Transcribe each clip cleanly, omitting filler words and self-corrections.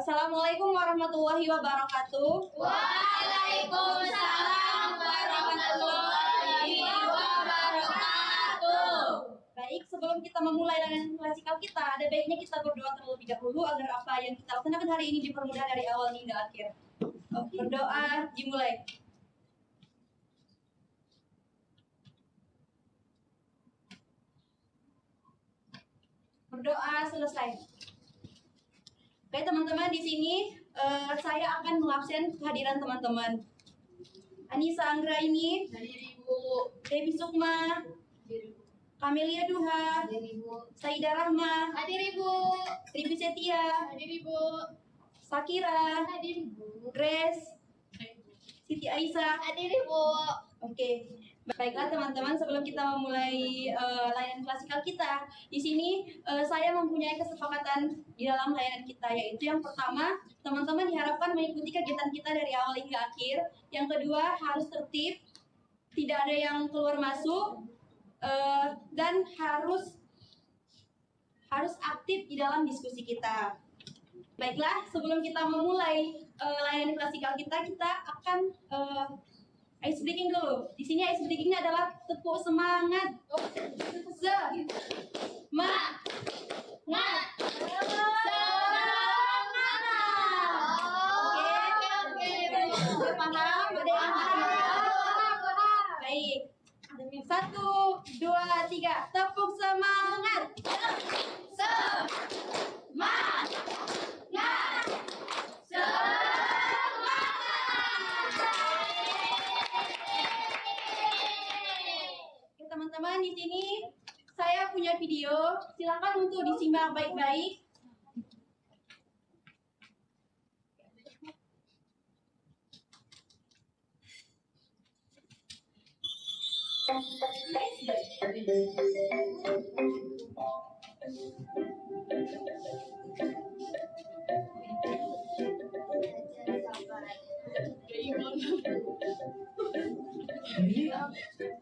Assalamualaikum warahmatullahi wabarakatuh. Waalaikumsalam warahmatullahi wabarakatuh. Baik, sebelum kita memulai layanan klasikal kita, ada baiknya kita berdoa terlebih dahulu agar apa yang kita laksanakan hari ini dipermudah dari awal hingga akhir. Berdoa dimulai. Berdoa selesai. Oke teman-teman, di sini saya akan mengabsen kehadiran teman-teman. Anissa Anggraini, Hadir Ibu. Devi Sukma, Hadir Ibu. Kamelia Duha, Hadir Ibu. Saida Rahma, Hadir Ibu. Trivi Setia, Hadir Ibu. Sakira, Hadir Ibu. Grace, Siti Aisyah. Hadir Ibu. Oke, baiklah teman-teman, sebelum kita memulai layanan klasikal kita, di sini saya mempunyai kesepakatan di dalam layanan kita, yaitu yang pertama, teman-teman diharapkan mengikuti kegiatan kita dari awal hingga akhir. Yang kedua, harus tertib, tidak ada yang keluar masuk, dan harus aktif di dalam diskusi kita. Baiklah, sebelum kita memulai layanan klasikal kita akan ice breaking dulu. Di sini ice breakingnya adalah tepuk semangat. Semangat. Oke. Paham? Ada yang paham? Baik. 1, 2, 3. Tepuk semangat. Semangat. Oke teman-teman, di sini saya punya video. Silakan untuk disimak baik-baik.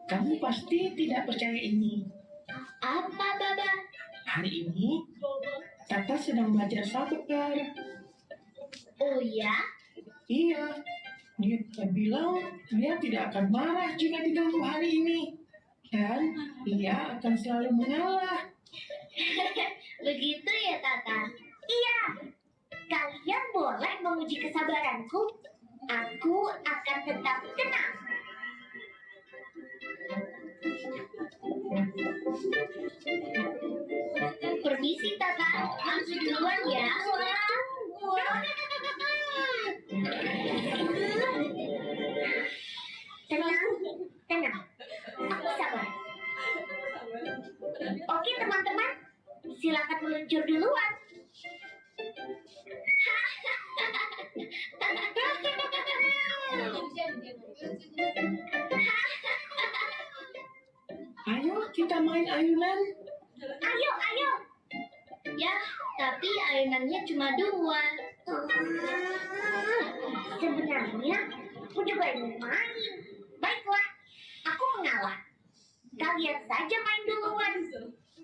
Kamu pasti tidak percaya ini. Apa, Baba? Hari ini, Tata sedang belajar sabar. Oh ya? Iya, dia bilang dia tidak akan marah jika diganggu hari ini. Dan dia akan selalu mengalah. Begitu ya, Tata? Iya. Kalian boleh menguji kesabaranku. Aku akan tetap tenang. Permisi, Tata. Aku duluan ya. Tenang. Aku sabar. Oke, teman-teman. Silakan meluncur duluan. Ayo kita main ayunan. Ayo. Ya, tapi ayunannya cuma 2. Sebenarnya aku juga ingin main. Baiklah, aku mengalah. Kalian saja main duluan.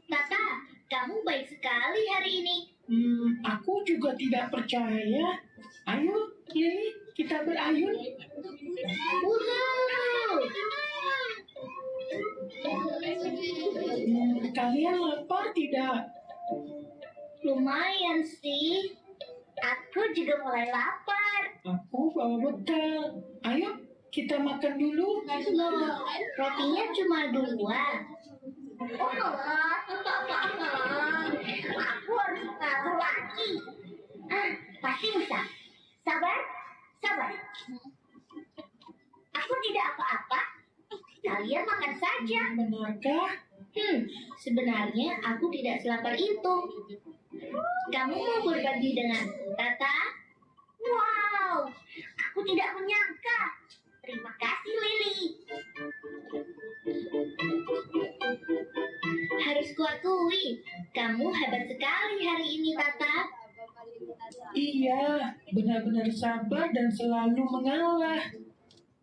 Tata, kamu baik sekali hari ini. Aku juga tidak percaya. Ayo, Lili, kita berayun. Wow. Kalian lapar tidak? Lumayan sih. Aku juga mulai lapar. Aku bawa bekal. Ayo, kita makan dulu. Loh, rotinya cuma 2. Aku harus mengatur lagi. Pasti bisa. Sabar. Aku tidak apa-apa. Kalian makan saja. Benarkah? Sebenarnya aku tidak selapar itu. Kamu mau berbagi dengan Tata? Wow, aku tidak menyangka. Terima kasih, Lili. Harus kuakui, kamu hebat sekali hari ini, Tata. Iya, benar-benar sabar dan selalu mengalah.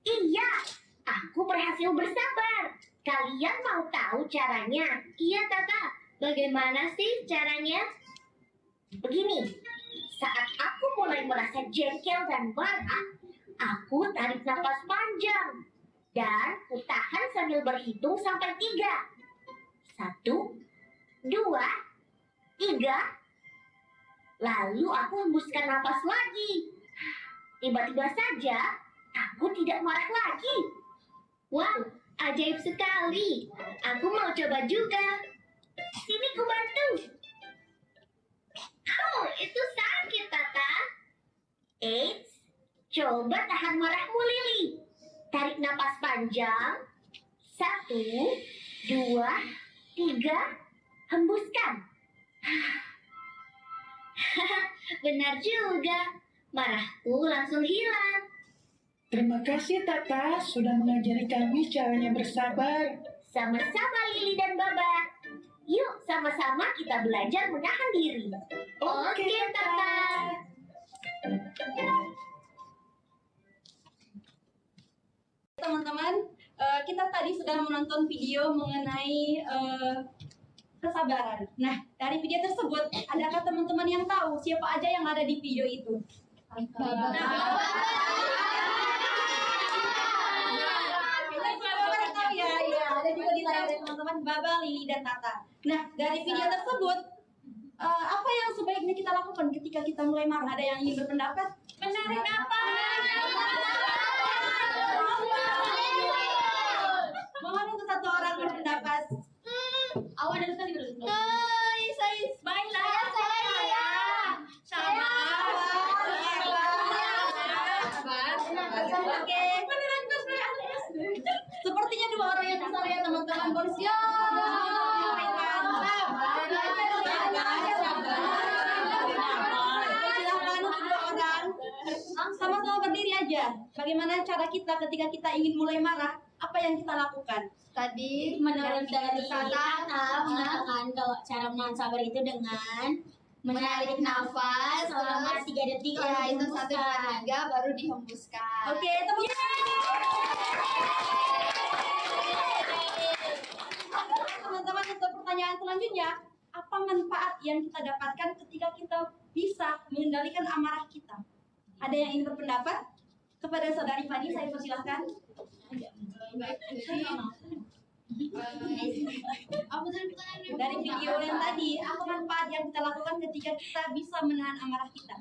Iya, aku berhasil bersabar. Kalian mau tahu caranya? Iya, Tata. Bagaimana sih caranya? Begini, saat aku mulai merasa jengkel dan marah, aku tarik nafas panjang dan kutahan sambil berhitung sampai 3. 1, 2, 3. Lalu aku hembuskan nafas lagi. Tiba-tiba saja aku tidak marah lagi. Wow, ajaib sekali. Aku mau coba juga. Sini ku bantu. Oh, itu sakit, Tata. Eits, coba tahan marahmu, Lili. Tarik napas panjang. 1, 2, 3. Hembuskan. Benar juga. Marahku langsung hilang. Terima kasih Tata sudah mengajari kami caranya bersabar. Sama-sama Lili dan Baba. Yuk sama-sama kita belajar menahan diri. Oke, Tata. Teman-teman, kita tadi sudah menonton video mengenai kesabaran. Nah, dari video tersebut, adakah teman-teman yang tahu siapa aja yang ada di video itu? Kita tahu ya, ada juga di layar teman-teman, Baba, Lili, dan Tata. Nah, dari video tersebut, apa yang sebaiknya kita lakukan ketika kita mulai marah? Ada yang ingin berpendapat? Menarik napas. Mohon untuk satu orang berpendapat. Awal dari tadi dulu. Baiklah. Oke. Sepertinya dua orang yang besar ya teman-teman. Bersiap. Silakan untuk dua orang. Sama-sama berdiri aja. Bagaimana cara kita ketika kita ingin mulai marah? Apa yang kita lakukan? Tadi menurut dari Tata mengatakan kalau cara menahan sabar itu dengan menarik nafas selama 3 detik Iya, lalu dihembuskan. 3 baru dihembuskan. Oke, tepuk teman-teman untuk pertanyaan selanjutnya, apa manfaat yang kita dapatkan ketika kita bisa mengendalikan amarah kita? Ada yang ingin berpendapat? Kepada saudari Fani, saya persilahkan. Dari video yang tadi, apa manfaat yang kita lakukan ketika kita bisa menahan amarah kita?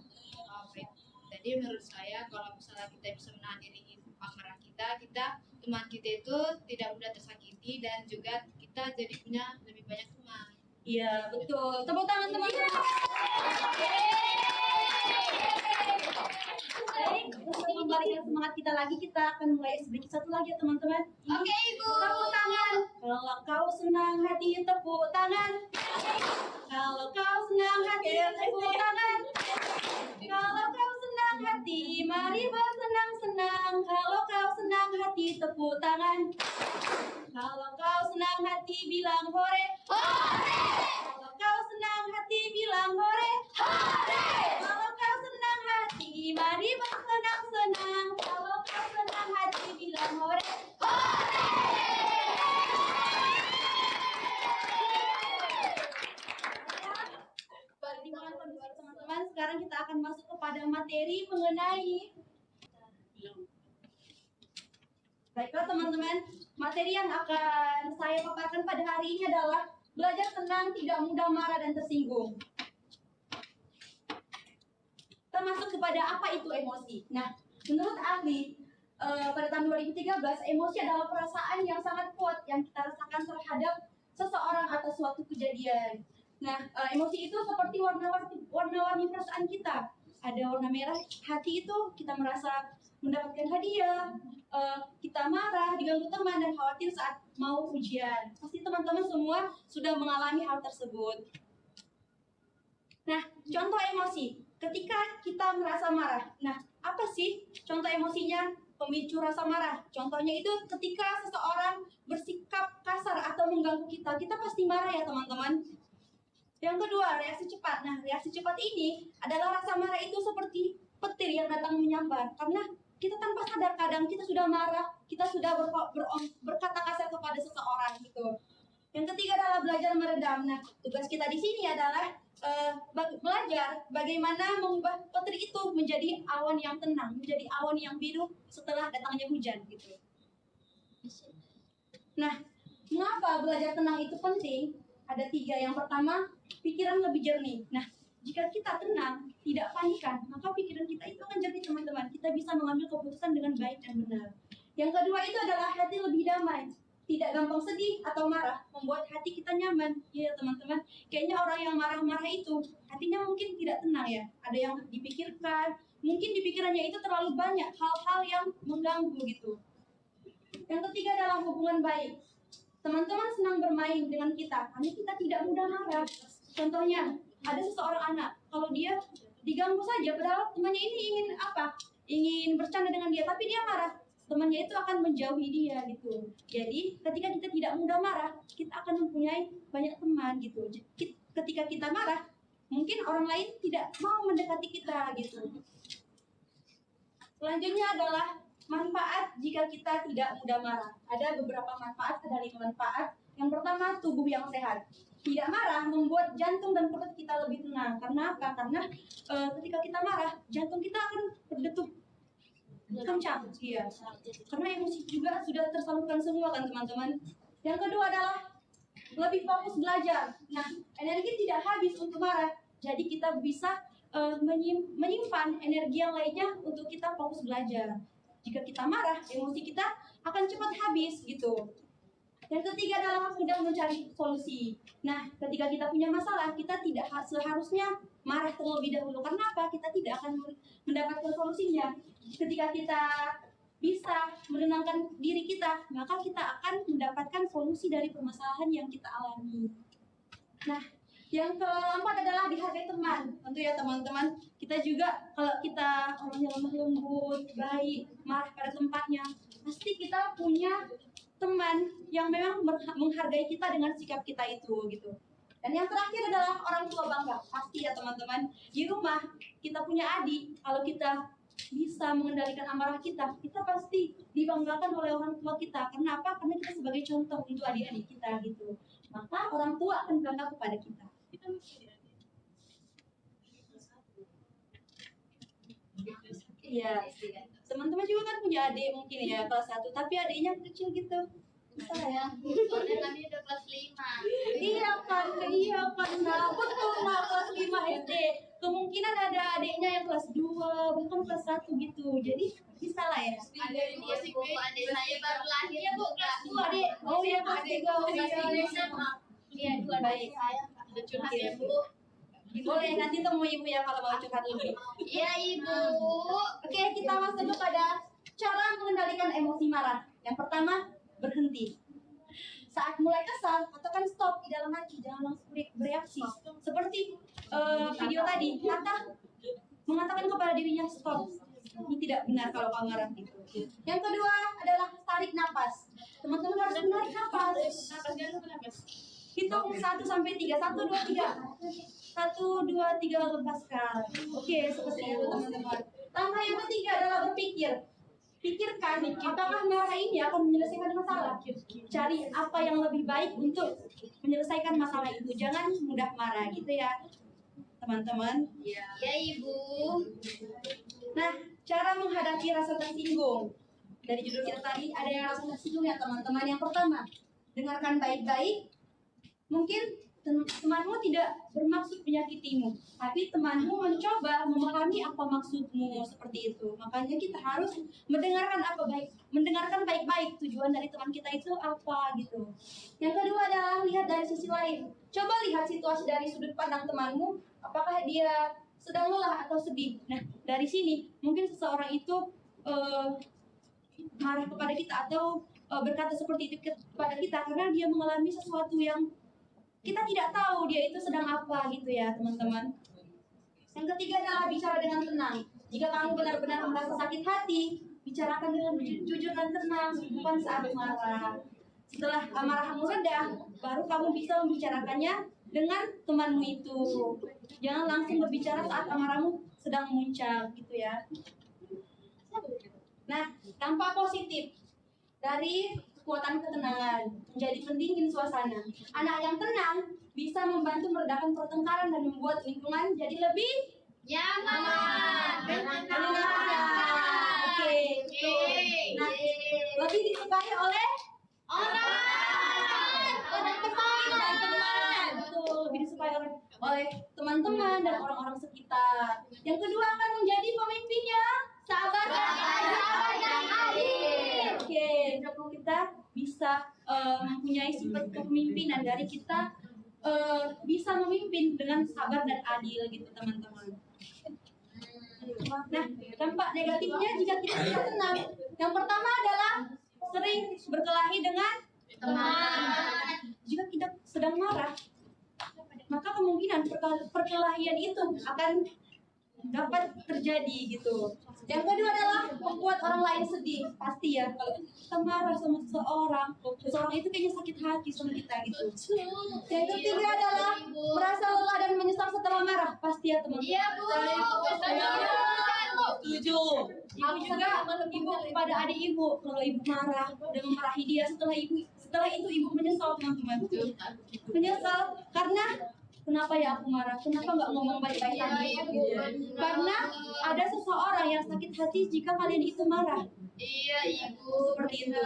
Jadi menurut saya kalau misalnya kita bisa menahan diri amarah kita, teman kita itu tidak mudah tersakiti dan juga kita jadi punya lebih banyak teman. Iya, betul. Tepuk tangan teman-teman. Baik, untuk membalikan semangat kita lagi, kita akan mulai sedikit satu lagi ya teman-teman. Oke, Ibu. Tepuk tangan. Kalau kau senang hati, tepuk tangan. Kalau kau senang hati, tepuk tangan. Kalau kau senang hati, mari bersenang-senang. Kalau kau senang hati, tepuk tangan. Kalau kau senang hati, bilang hore. Hore. Kalau kau senang hati, bilang hore. Hore. Kalau kau senang hati, mari bersenang-senang. Kalau kau senang hati, bilang hore. Hore. Pertimbangan kondisi teman-teman, sekarang kita akan masuk kepada materi mengenai. Baiklah teman-teman, materi yang akan saya paparkan pada hari ini adalah belajar tenang, tidak mudah marah dan tersinggung. Termasuk kepada apa itu emosi. Nah, menurut ahli, pada tahun 2013, emosi adalah perasaan yang sangat kuat yang kita rasakan terhadap seseorang atau suatu kejadian. Nah, emosi itu seperti warna-warni perasaan kita. Ada warna merah, hati itu kita merasa mendapatkan hadiah, kita marah, diganggu teman, dan khawatir saat mau ujian. Pasti teman-teman semua sudah mengalami hal tersebut. Nah, contoh emosi. Ketika kita merasa marah. Nah, apa sih contoh emosinya? Pemicu rasa marah. Contohnya itu ketika seseorang bersikap kasar atau mengganggu kita. Kita pasti marah ya teman-teman. Yang kedua, reaksi cepat. Nah, reaksi cepat ini adalah rasa marah itu seperti petir yang datang menyambar. Karena kita tanpa sadar kadang kita sudah marah, kita sudah berkata kasar kepada seseorang gitu. Yang ketiga adalah belajar meredam. Nah, tugas kita di sini adalah belajar bagaimana mengubah petir itu menjadi awan yang tenang, menjadi awan yang biru setelah datangnya hujan gitu. Nah, mengapa belajar tenang itu penting? Ada 3. Yang pertama, pikiran lebih jernih. Nah, jika kita tenang, tidak panikan, maka pikiran kita itu akan jernih, teman-teman. Kita bisa mengambil keputusan dengan baik dan benar. Yang kedua itu adalah hati lebih damai. Tidak gampang sedih atau marah, membuat hati kita nyaman. Ya teman-teman, kayaknya orang yang marah-marah itu hatinya mungkin tidak tenang ya. Ada yang dipikirkan, mungkin di pikirannya itu terlalu banyak hal-hal yang mengganggu gitu. Yang ketiga adalah hubungan baik. Teman-teman senang bermain dengan kita, karena kita tidak mudah marah. Contohnya, ada seseorang anak, kalau dia diganggu saja, padahal temannya ini ingin apa? Ingin bercanda dengan dia, tapi dia marah. Temannya itu akan menjauhi dia gitu. Jadi ketika kita tidak mudah marah, kita akan mempunyai banyak teman gitu. Ketika kita marah, mungkin orang lain tidak mau mendekati kita gitu. Selanjutnya adalah manfaat jika kita tidak mudah marah. Ada beberapa manfaat, ada 5 manfaat. Yang pertama, tubuh yang sehat. Tidak marah membuat jantung dan perut kita lebih tenang. Karena apa? Karena ketika kita marah, jantung kita akan berdetuk kencang, iya. Karena emosi juga sudah tersalurkan semua kan teman-teman. Yang kedua adalah lebih fokus belajar. Nah, energi tidak habis untuk marah, jadi kita bisa menyimpan energi yang lainnya untuk kita fokus belajar. Jika kita marah, emosi kita akan cepat habis gitu. Yang ketiga adalah mudah mencari solusi. Nah, ketika kita punya masalah, kita tidak seharusnya marah terlebih dahulu. Karena apa? Kita tidak akan mendapatkan solusinya. Ketika kita bisa menenangkan diri kita, maka kita akan mendapatkan solusi dari permasalahan yang kita alami. Nah, yang keempat adalah dihargai teman. Tentu ya teman-teman, kita juga kalau kita orangnya lemah lembut, baik, marah pada tempatnya, pasti kita punya teman yang memang menghargai kita dengan sikap kita itu gitu. Dan yang terakhir adalah orang tua bangga. Pasti ya teman-teman, di rumah kita punya adik, kalau kita bisa mengendalikan amarah kita, kita pasti dibanggakan oleh orang tua kita. Karena apa? Karena kita sebagai contoh untuk adik-adik kita gitu. Maka orang tua akan bangga kepada kita. Iya, teman-teman juga kan punya adik mungkin ya kelas 1, tapi adiknya kecil gitu. Bisa ya. Soalnya kami udah kelas 5. Iya kan, nah betul, nah kelas 5 SD. Kemungkinan ada adiknya yang kelas 2, bahkan kelas 1 gitu. Jadi bisa lah ya. Ada dia bu, adik saya baru lahir. Iya bu, kelas 2 adik. Oh iya kelas 3. Oh iya. Iya, 2 adik saya. Udah curhat ya bu. Boleh nanti temui ibu ya kalau mau curhat lebih. Iya ibu. Oke, kita masuk kepada cara mengendalikan emosi marah. Yang pertama, berhenti. Saat mulai kesal, katakan stop di dalam hati, jangan langsung bereaksi. Seperti video tadi, mengatakan kepada dirinya stop. Ini tidak benar kalau kamu marah gitu. Yang kedua adalah tarik nafas. Teman-teman harus menarik nafas. Hitung 1 sampai 3. 1, 2, 3. 1, 2, 3 lepaskan. Oke, seperti itu teman-teman. Langkah yang ketiga adalah berpikir. Pikirkan apakah marah ini akan menyelesaikan masalah. Cari apa yang lebih baik untuk menyelesaikan masalah itu. Jangan mudah marah gitu ya teman-teman. Ya ibu. Nah, cara menghadapi rasa tersinggung. Dari judul kita tadi ada yang rasa tersinggung ya teman-teman. Yang pertama, dengarkan baik-baik. Mungkin temanmu tidak bermaksud menyakitimu, tapi temanmu mencoba memahami apa maksudmu seperti itu. Makanya kita harus mendengarkan baik-baik tujuan dari teman kita itu apa gitu. Yang kedua adalah lihat dari sisi lain. Coba lihat situasi dari sudut pandang temanmu, apakah dia sedang lelah atau sedih. Nah, dari sini mungkin seseorang itu marah kepada kita atau berkata seperti itu kepada kita karena dia mengalami sesuatu yang kita tidak tahu dia itu sedang apa gitu ya teman-teman. Yang ketiga adalah bicara dengan tenang. Jika kamu benar-benar merasa sakit hati, bicarakan dengan jujur dan tenang, bukan saat marah. Setelah amarahmu reda, baru kamu bisa membicarakannya dengan temanmu itu. Jangan langsung berbicara saat amarahmu sedang muncak gitu ya. Nah, dampak positif dari kekuatan ketenangan menjadi pendingin suasana. Anak yang tenang bisa membantu meredakan pertengkaran dan membuat lingkungan jadi lebih Nyaman. disukai oleh teman-teman. Betul, lebih disukai oleh teman-teman dan orang-orang sekitar. Yang kedua akan menjadi pemimpinnya sabar dan adil. Oke, kalau kita bisa mempunyai sifat kepemimpinan dari kita bisa memimpin dengan sabar dan adil gitu teman-teman. Nah, dampak negatifnya jika kita tidak tenang. Yang pertama adalah sering berkelahi dengan teman. Jika kita sedang marah, maka kemungkinan perkelahian itu akan dapat terjadi gitu. Yang kedua adalah membuat orang lain sedih. Pasti ya, kalau kita marah sama seseorang itu kayaknya sakit hati sama kita gitu. Yang ketiga adalah merasa lelah dan menyesal setelah marah. Pasti ya teman-teman. Iya, Bu. Setuju. Ibu juga ibu kepada adik ibu, kalau ibu marah dan memarahi dia, setelah itu ibu menyesal teman-teman. Menyesal karena kenapa ya aku marah? Kenapa nggak ngomong baik-baik tadi? Karena ada seseorang yang sakit hati jika kalian itu marah. Iya, Ibu. Seperti itu.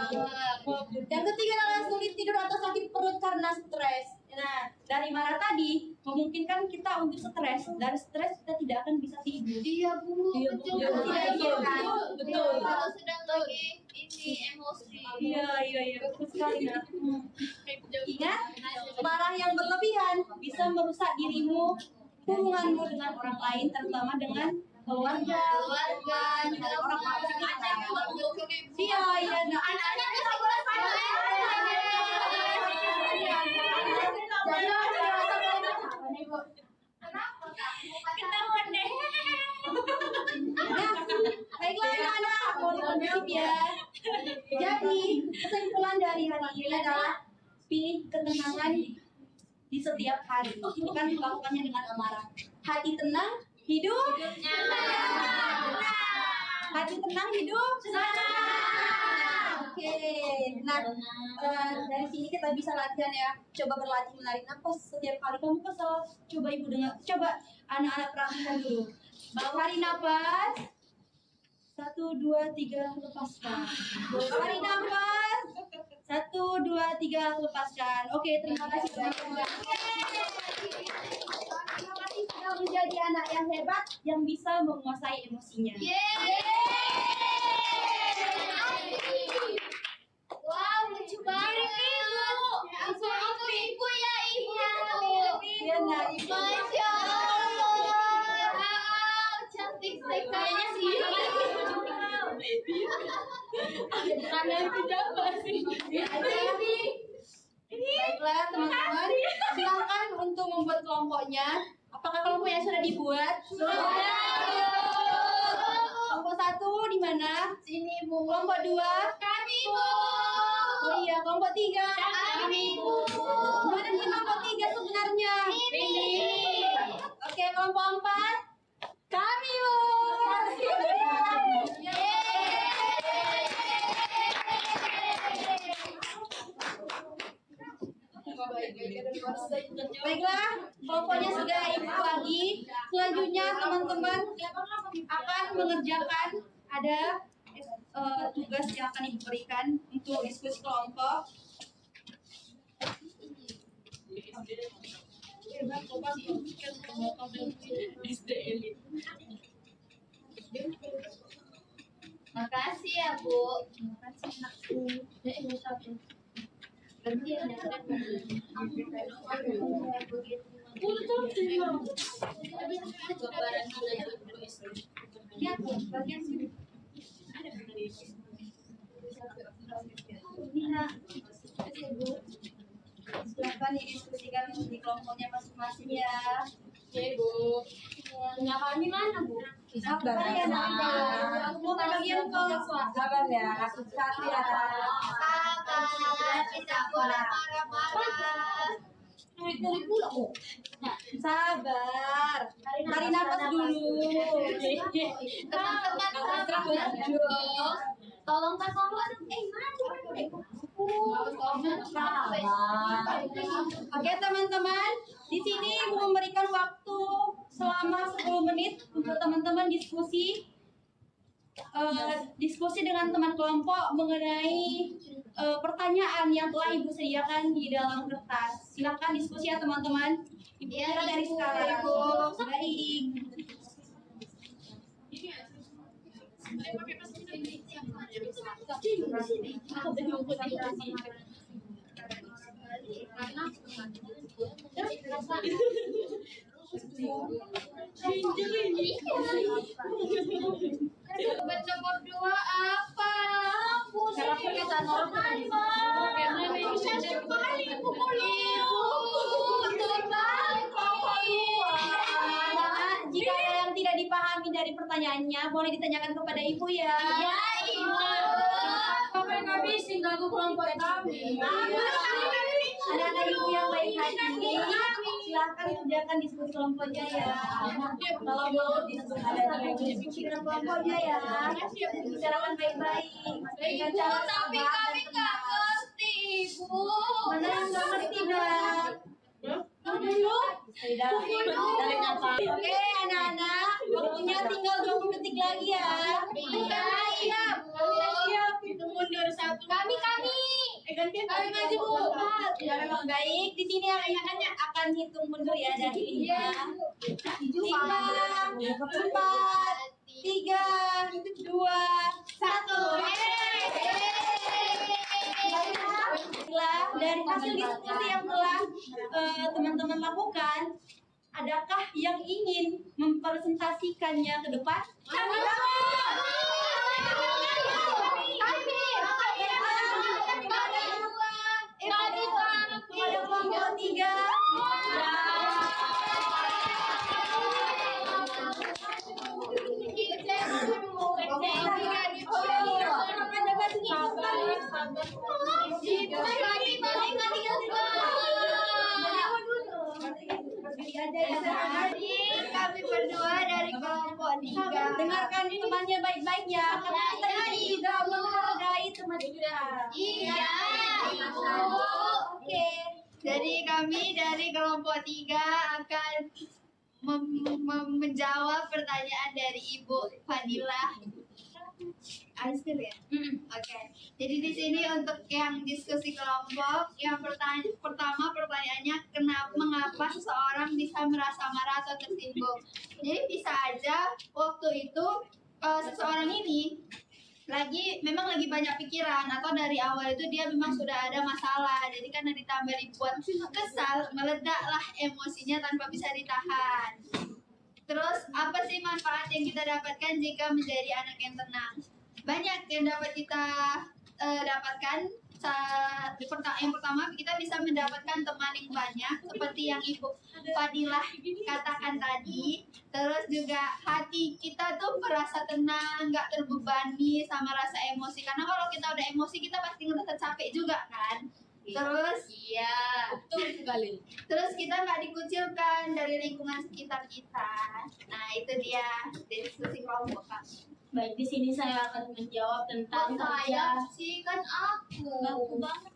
Yang ketiga adalah sulit tidur atau sakit perut karena stres. Nah, dari marah tadi memungkinkan kita untuk stres. Dari stres kita tidak akan bisa tidur. Iya, Bu. Betul. Betul. Kalau sedang lagi ini emosi. Iya, betul sekali. Ingat, marah yang berlebihan bisa merusak dirimu, hubunganmu dengan orang lain, terutama dengan keluarga, dengan orang sekitar. Iya. Nah, anak-anak bisa baiklah anak-anak, mohon kondusif ya. Jadi, kesimpulan dari hari ini adalah pilih ketenangan di setiap hari, bukan melakukannya dengan amarah. Hati tenang, hidup tenang. Hati tenang, hidup tenang. Oke, nah dari sini kita bisa latihan ya. Coba berlatih menarik nafas setiap kali kamu kesal. Coba ibu dengar, coba anak-anak perhatikan dulu. Tarik nafas. 1, 2, 3, lepaskan. Tarik nafas. 1, 2, 3, lepaskan. Oke, terima kasih teman-teman. Terima kasih sudah menjadi anak yang hebat yang bisa menguasai emosinya. Wow, lucu banget Ibu. Aku Ibu ya Ibu. Iya, nah, Ibu. Masya Allah. Wow, cantik sekali sih. Kalian tidak pasti. Baiklah teman-teman, silakan untuk membuat kelompoknya. Apakah kelompoknya sudah dibuat? Sudah. Kelompok 1 di mana? Sini Bu. Kelompok 2? Kami Bu. Oh iya, kelompok 3? Kami Bu. Mana sih kelompok 3 sebenarnya? Ini. Oke, kelompok 4? Kami Bu. Baiklah, kelompoknya sudah ibu bagi. Selanjutnya teman-teman akan mengerjakan ada tugas yang akan ibu berikan untuk diskusi kelompok. Makasih ya Bu. Lihat Bu, bagian sini. Ini nak, silakan didiskusikan di kelompoknya masing-masing ya. Oke, Bu. Punya kami mana Bu? Sabar ya nak. Mau bagian ke Sabar ya, satu ya. Sabar, kita boleh marah-marah. sabar. Tarik nafas dulu. Teman-teman sabar dong. Tolong pasang mana? Oke teman-teman, di sini Ibu memberikan waktu selama 10 menit untuk teman-teman diskusi diskusi dengan teman kelompok mengenai pertanyaan yang telah Ibu sediakan di dalam kertas. Silakan diskusi ya teman-teman. Ibu kira dari sekarang. Baik. Jawaban nomor 2 apa? Cara perkataan orang Bisa sekali Jika ada yang tidak dipahami dari pertanyaannya, boleh ditanyakan kepada Ibu ya. Iya, Ibu. Sampai ngabisin lagu kelompok kami. Anak-anak Ibu yang baik hati, silahkan kerjakan diskusi kelompoknya ya. Kalau mau diskusi kelompoknya ya, bicarakan baik-baik. Dengan cara Tapi sabar kami dan nggak tenang. ngerti, Ibu. Mana yang nggak ngerti Bang? Oke anak-anak, waktunya tinggal 20 detik lagi ya. Iya, siap. Itu mundur 1. Kami. Kami maju, Bu. Ya memang baik. Di sini anak-anaknya akan hitung mundur ya dari 5, 4, 3, 2, 1. Baiklah, dari hasil diskusi yang telah teman-teman lakukan, adakah yang ingin mempresentasikannya ke depan? Kepada kelompok 3. Kami berdua dari kelompok 3. Dengarkan temannya baik-baik ya, karena kita ini juga menghargai teman kita. Iya, Ibu. Oke. Jadi kami dari kelompok 3 akan menjawab pertanyaan dari Ibu Fadilah. Askil ya? Oke. Jadi di sini untuk yang diskusi kelompok, yang pertama pertanyaannya mengapa seseorang bisa merasa marah atau tersinggung. Jadi bisa aja waktu itu seseorang ini memang lagi banyak pikiran, atau dari awal itu dia memang sudah ada masalah, jadi karena ditambah dibuat kesal, meledaklah emosinya tanpa bisa ditahan. Terus apa sih manfaat yang kita dapatkan jika menjadi anak yang tenang? Banyak yang dapat kita dapatkan. Yang pertama, kita bisa mendapatkan teman yang banyak seperti yang Ibu Fadilah katakan tadi. Terus juga hati kita tuh merasa tenang, nggak terbebani sama rasa emosi, karena kalau kita udah emosi kita pasti ngerasa capek juga kan. Terus Iya, betul sekali. terus kita nggak dikucilkan dari lingkungan sekitar kita. Nah itu dia diskusi kelompok kami. Baik, di sini saya akan menjawab tentang Saya sih kan aku. baku banget.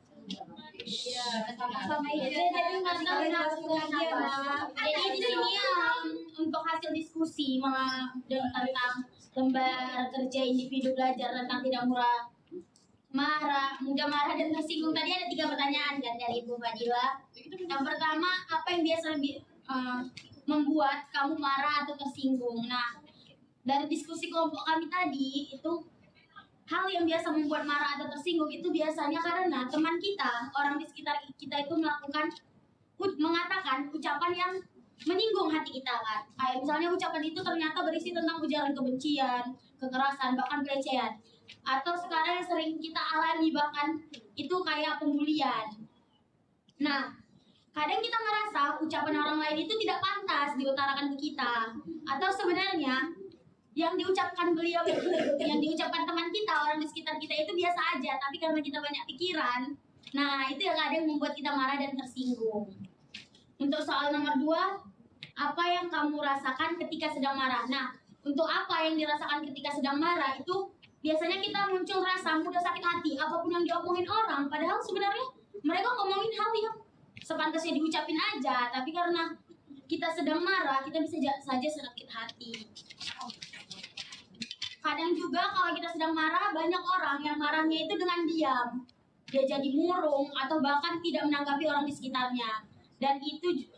Iya, sama-sama ya. Jadi di sini untuk hasil diskusi tentang lembar kerja individu belajar tentang tidak mudah marah dan tersinggung. Tadi ada 3 pertanyaan kan dari Ibu Fadila. Yang pertama, apa yang biasa membuat kamu marah atau tersinggung? Nah, dari diskusi kelompok kami tadi itu hal yang biasa membuat marah atau tersinggung itu biasanya karena teman kita, orang di sekitar kita itu mengatakan ucapan yang menyinggung hati kita kan. Kayak misalnya ucapan itu ternyata berisi tentang ujaran kebencian, kekerasan, bahkan pelecehan. Atau sekarang yang sering kita alami bahkan itu kayak pembulian. Nah, kadang kita merasa ucapan orang lain itu tidak pantas diutarakan ke kita. Atau sebenarnya yang diucapkan yang diucapkan teman kita, orang di sekitar kita itu biasa aja, tapi karena kita banyak pikiran, nah itu yang kadang membuat kita marah dan tersinggung. Untuk soal nomor 2, apa yang kamu rasakan ketika sedang marah? Nah, untuk apa yang dirasakan ketika sedang marah itu biasanya kita muncul rasa mudah sakit hati, apapun yang diomongin orang, padahal sebenarnya mereka ngomongin hal yang sepantasnya diucapin aja, tapi karena kita sedang marah, kita bisa saja sakit hati. kadang juga kalau kita sedang marah, banyak orang yang marahnya itu dengan diam. Dia jadi murung atau bahkan tidak menanggapi orang di sekitarnya. Dan itu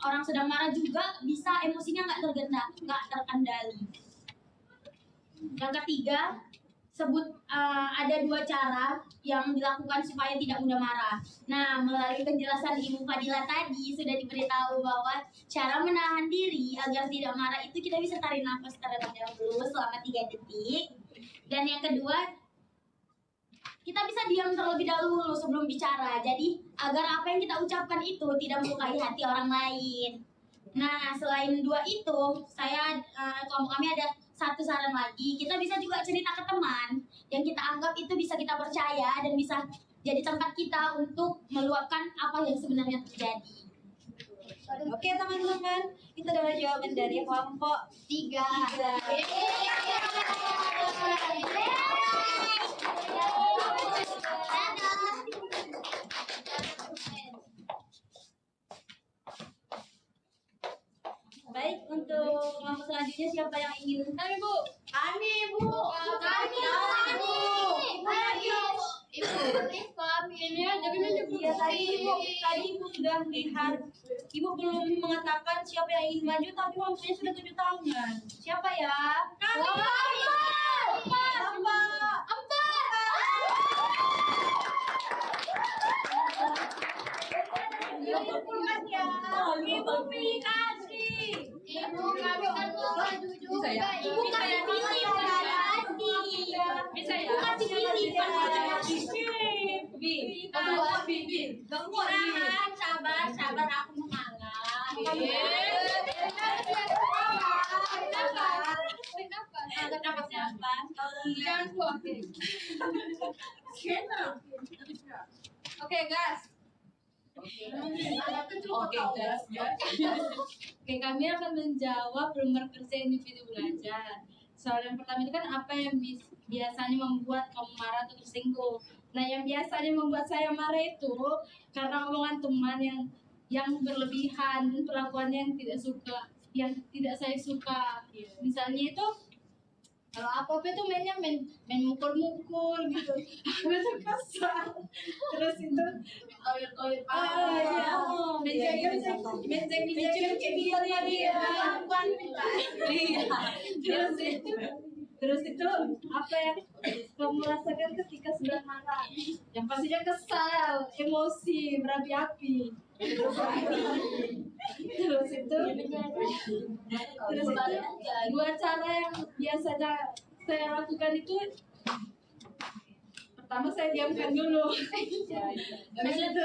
orang sedang marah juga bisa emosinya nggak terkendali. Yang ketiga, ada 2 cara yang dilakukan supaya tidak mudah marah. Nah, melalui penjelasan Ibu Fadila tadi sudah diberitahu bahwa cara menahan diri agar tidak marah itu kita bisa tarik nafas terlebih dahulu selama 3 detik. Dan yang kedua, kita bisa diam terlebih dahulu sebelum bicara. Jadi agar apa yang kita ucapkan itu tidak melukai hati orang lain. Nah, selain 2 itu, kelompok kami ada 1 saran lagi. Kita bisa juga cerita ke teman yang kita anggap itu bisa kita percaya dan bisa jadi tempat kita untuk meluapkan apa yang sebenarnya terjadi. Oke teman-teman, itu adalah jawaban dari kelompok 3. Baik, untuk kelompok selanjutnya siapa yang ingin? Kami, Bu. Kami, Bu. Ini aja kita Iya, tadi Ibu sudah melihat. Ibu belum mengatakan siapa yang ingin maju, tapi waktunya sudah 7 tangan. Siapa ya? Kami. Ibu pilih kasih. Ibu kami kan mau maju juga. Ibu kasih pilih Bisa ya? Ibu kasih pilih sabar aku mengalah. Oke, gas. Oke, kami akan menjawab nomor kerja individu belajar. Soal yang pertama itu kan apa yang biasanya membuat kamu marah atau tersinggung. Nah, yang biasanya membuat saya marah itu karena omongan teman yang berlebihan, perlakuannya yang tidak saya suka. Misalnya itu kalau apa itu mainnya main mukul-mukul gitu. Aku tuh kesal. Terus itu Terus itu apa yang kamu rasakan ketika sedang marah? Yang pastinya kesal, emosi, berapi-api. Terus itu 2 cara yang biasanya saya lakukan itu, pertama saya diamkan dulu. Habis itu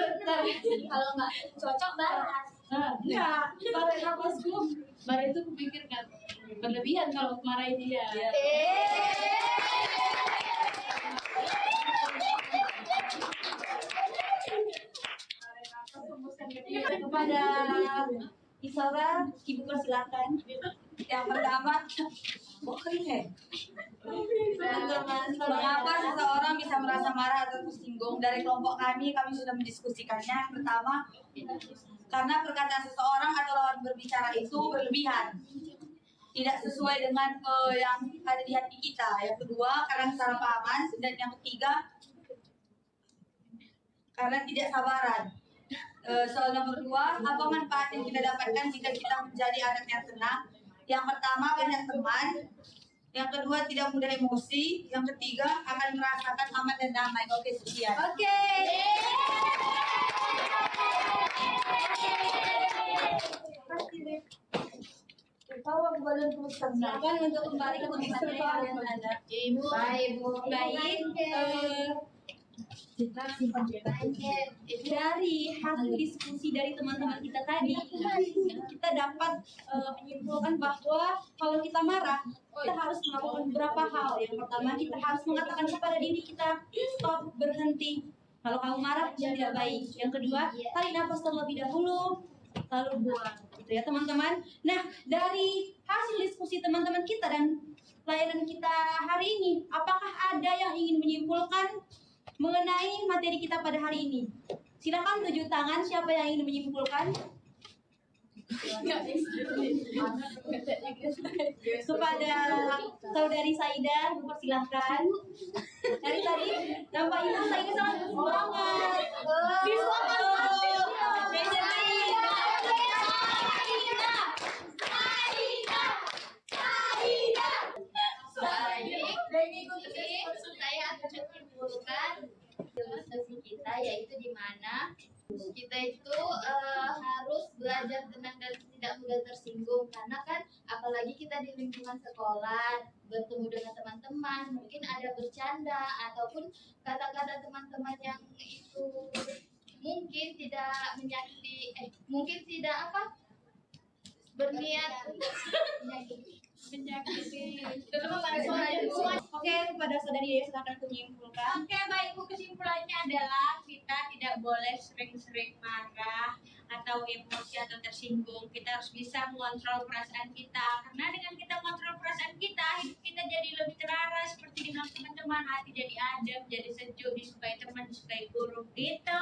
Kalau nggak cocok bahas. enggak, tarik nafasku. Baru itu kupikirkan berlebihan kalau marahin dia. Kepada Isara, Ibu persilakan. Yang pertama, teman-teman, mengapa seseorang bisa merasa marah atau tersinggung? Dari kelompok kami sudah mendiskusikannya. Yang pertama, karena perkataan seseorang atau lawan berbicara itu berlebihan, tidak sesuai dengan yang ada di hati kita. Yang kedua, karena kesalahpahaman. Dan yang ketiga, karena tidak sabaran. Soal nomor 2, apa manfaat yang kita dapatkan jika kita menjadi anak yang tenang? Yang pertama, banyak teman. Yang kedua, tidak mudah emosi. Yang ketiga, akan merasakan aman dan damai. Oke, sekian. Oke. Silakan untuk kembali ke tempatnya yang kalian ada. Ibu. Baik. Dari hasil diskusi dari teman-teman kita tadi, kita dapat menyimpulkan bahwa kalau kita marah, kita harus melakukan beberapa hal. Yang pertama, kita harus mengatakan kepada diri kita, stop, berhenti. Kalau kamu marah, tidak baik. Yang kedua, tarik nafas terlebih dahulu, lalu buang. Gitu ya teman-teman. Nah, dari hasil diskusi teman-teman kita dan pelayanan kita hari ini, apakah ada yang ingin menyimpulkan mengenai materi kita pada hari ini? Silakan tunjuk tangan siapa yang ingin menyimpulkan. Kepada saudari Saida, dipersilahkan. Dari tadi nampaknya Saida sangat bersemangat. Saya akan menyimpulkan demonstrasi kita, yaitu di mana kita itu harus belajar tenang dan tidak mudah tersinggung, karena kan apalagi kita di lingkungan sekolah bertemu dengan teman-teman, mungkin ada bercanda ataupun kata-kata teman-teman yang itu mungkin tidak menyakiti, mungkin tidak berniat Oke, kepada saudari Dea silakan menyimpulkan. Oke, baik Bu, kesimpulannya adalah kita tidak boleh sering-sering marah atau emosi atau tersinggung. Kita harus bisa mengontrol perasaan kita, karena dengan kita mengontrol perasaan kita, hidup kita jadi lebih terarah, seperti dibilang teman-teman, hati jadi adem, jadi sejuk, disukai teman, disukai guru, gitu.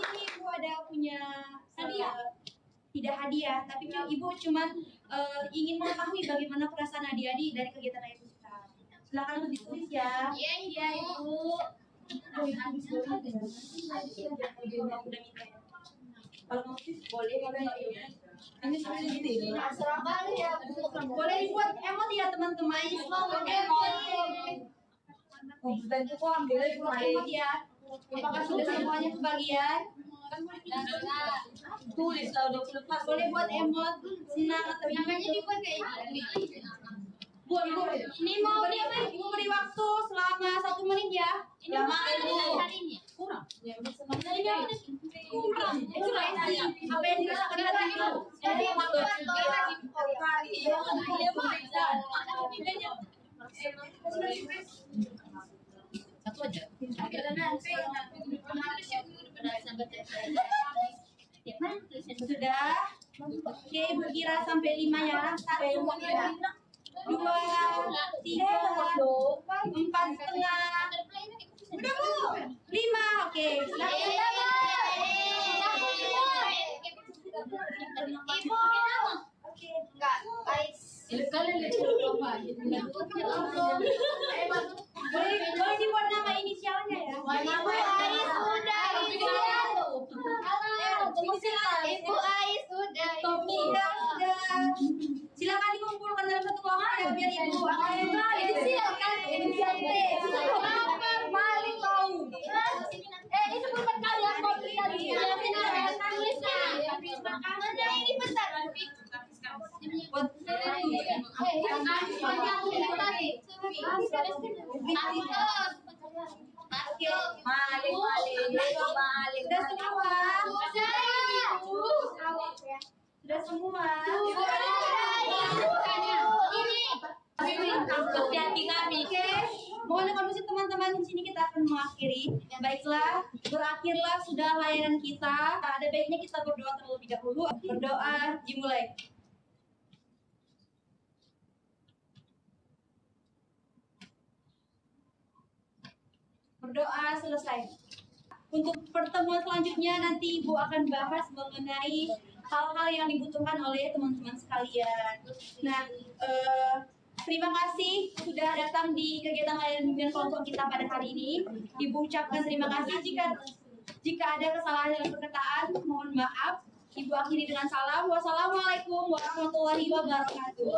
Ini Ibu ada punya hadiah. Tidak hadiah, tapi Ibu cuma ingin mengetahui bagaimana perasaan adik-adik dari kegiatan kita. Silakan untuk ditulis ya. Iya Ibu. Kalau mau tulis boleh, kalau nggak ya. Ini seperti gini. Serahkan ya Bu. Boleh dibuat emot ya teman-teman. Dan itu ambil emot ya. Apakah sudah semuanya kebagian? Tulis tahu 24. Boleh buat emot senang atau Namanya dibuat kayak gini. buat Ibu. Ini mau Ibu beri waktu selama 1 menit ya. Lama harinya. Kurang. Ekspresi apa yang dirasakan dari Ibu. Satu aja. Sudah. Oke, Ibu kira sampai 5 ya. 1, 2, 3, 4 setengah. Udah Bu. 5. Oke. Ibu. Oke. Enggak. Boleh dibuat nama inisialnya ya. Ibu Ais sudah. Sudah. Silakan dikumpulkan dalam satu kelompok ya biar Ibu Inisial kan? Inisial T. Maling tahu. Itu bukan kalian kopi tadi. Mana ini bentar. Sudah semua. Sudah semua. Hati-hati kami. Oke, mohon kondusif teman-teman, di sini kita akan mengakhiri. Baiklah, berakhirlah sudah layanan kita. Ada baiknya kita berdoa terlebih dahulu. Berdoa dimulai. Berdoa selesai. Untuk pertemuan selanjutnya nanti Ibu akan bahas mengenai hal-hal yang dibutuhkan oleh teman-teman sekalian. Nah, terima kasih sudah datang di kegiatan layanan bimbingan kelompok kita pada hari ini. Ibu ucapkan terima kasih. Jika ada kesalahan dalam perkataan, mohon maaf. Ibu akhiri dengan salam. Wassalamualaikum warahmatullahi wabarakatuh.